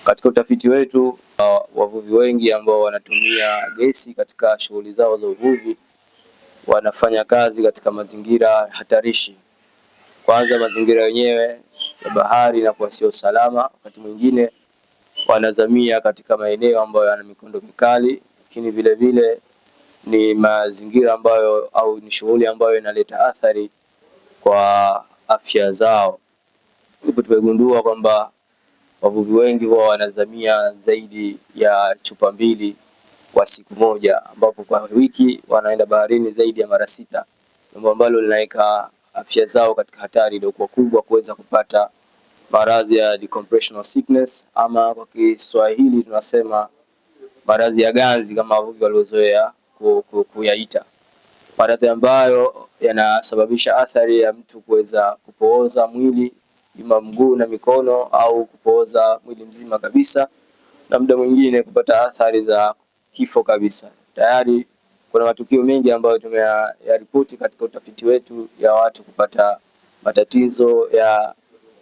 Katika utafiti wetu, wavuvi wengi ambao wanatumia gesi katika shughuli zao za uvuvi wanafanya kazi katika mazingira hatarishi. Kwanza, mazingira yenyewe ya bahari inakuwa sio salama, wakati mwingine wanazamia katika maeneo ambayo yana mikondo mikali, lakini vile vile ni mazingira ambayo au ni shughuli ambayo inaleta athari kwa afya zao. Ndipo tumegundua kwamba wavuvi wengi huwa wanazamia zaidi ya chupa 2 kwa siku moja, ambapo kwa wiki wanaenda baharini zaidi ya mara 6, jambo ambalo linaweka afya zao katika hatari iliyokuwa kubwa kuweza kupata maradhi ya decompressional sickness, ama kwa Kiswahili tunasema maradhi ya ganzi kama wavuvi waliozoea kuyaita, maradhi ambayo yanasababisha athari ya mtu kuweza kupooza mwili, ima mguu na mikono, au kupooza mwili mzima kabisa, na muda mwingine kupata athari za kifo kabisa. Tayari kuna matukio mengi ambayo tumeyaripoti katika utafiti wetu ya watu kupata matatizo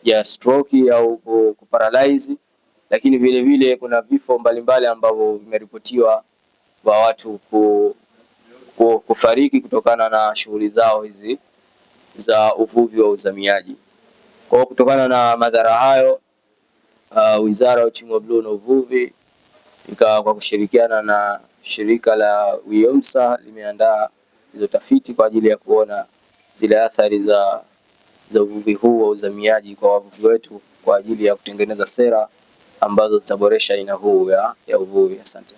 ya stroke au kuparalyze, lakini vile vile kuna vifo mbalimbali ambavyo vimeripotiwa kwa watu kufariki kutokana na shughuli zao hizi za uvuvi wa uzamiaji. Kwa kutokana na madhara hayo, Wizara ya Uchumi wa Bluu na Uvuvi kwa kushirikiana na shirika la WIOMSA limeandaa hizo tafiti kwa ajili ya kuona zile athari za uvuvi huu wa uzamiaji kwa wavuvi wetu, kwa ajili ya kutengeneza sera ambazo zitaboresha aina huu ya uvuvi. Asante.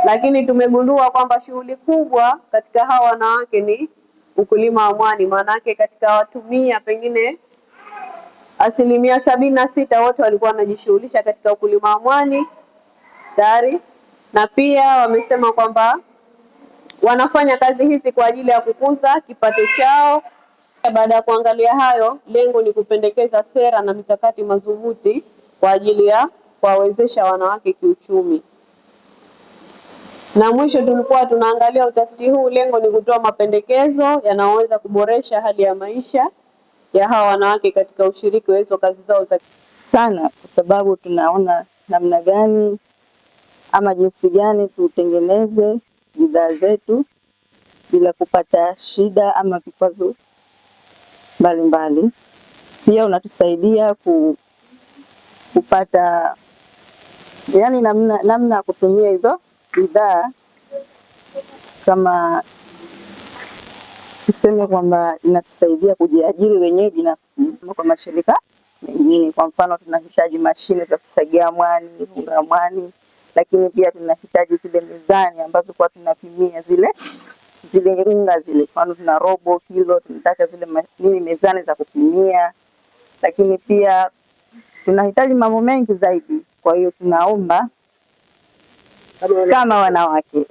Lakini tumegundua kwamba shughuli kubwa katika hawa wanawake ni ukulima wa mwani. Maanake katika watumia pengine 76% wote walikuwa wanajishughulisha katika ukulima wa mwani tayari, na pia wamesema kwamba wanafanya kazi hizi kwa ajili ya kukuza kipato chao. Baada ya kuangalia hayo, lengo ni kupendekeza sera na mikakati madhubuti kwa ajili ya kuwawezesha wanawake kiuchumi. Na mwisho tulikuwa tunaangalia utafiti huu, lengo ni kutoa mapendekezo yanayoweza kuboresha hali ya maisha ya hawa wanawake katika ushiriki wa hizo kazi zao za sana, kwa sababu tunaona namna gani ama jinsi gani tutengeneze bidhaa zetu bila kupata shida ama vikwazo mbalimbali. Pia unatusaidia kupata yani namna ya kutumia hizo bidhaa, kama tuseme kwamba inatusaidia kujiajiri wenyewe binafsi kwa mashirika mengine. Kwa mfano, tunahitaji mashine za kusagia mwani, unga mwani, lakini pia tunahitaji zile mizani ambazo kwa tunapimia zile unga zile. Kwa mfano, tuna robo kilo, tunataka zile mizani za kupimia, lakini pia tunahitaji mambo mengi zaidi. Kwa hiyo tunaomba kama wanawake,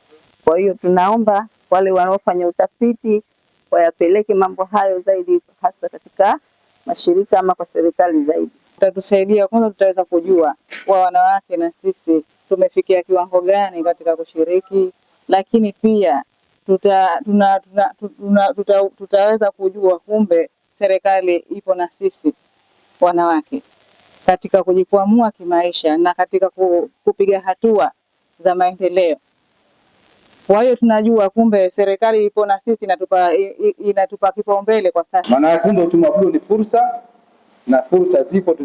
kwa hiyo tunaomba wale wanaofanya utafiti wayapeleke mambo hayo zaidi, hasa katika mashirika ama kwa serikali zaidi. Itatusaidia kwanza, tutaweza kujua kwa wanawake na sisi tumefikia kiwango gani katika kushiriki, lakini pia tutaweza kujua kumbe serikali ipo na sisi wanawake katika kujikwamua kimaisha na katika kupiga hatua za maendeleo. Kwa hiyo tunajua kumbe serikali ipo na sisi, inatupa kipaumbele kwa sasa. Maana kumbe uchumi wa bluu ni fursa, na fursa zipo,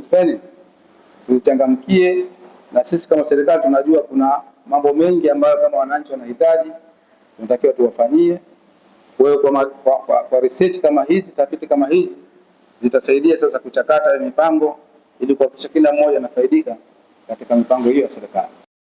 tuzichangamkie. Na sisi kama serikali tunajua kuna mambo mengi ambayo kama wananchi wanahitaji, tunatakiwa tuwafanyie. Kwa hiyo kwa research kama hizi, tafiti kama hizi zitasaidia sasa kuchakata mipango ili kuhakikisha kila mmoja anafaidika katika mipango hiyo ya serikali.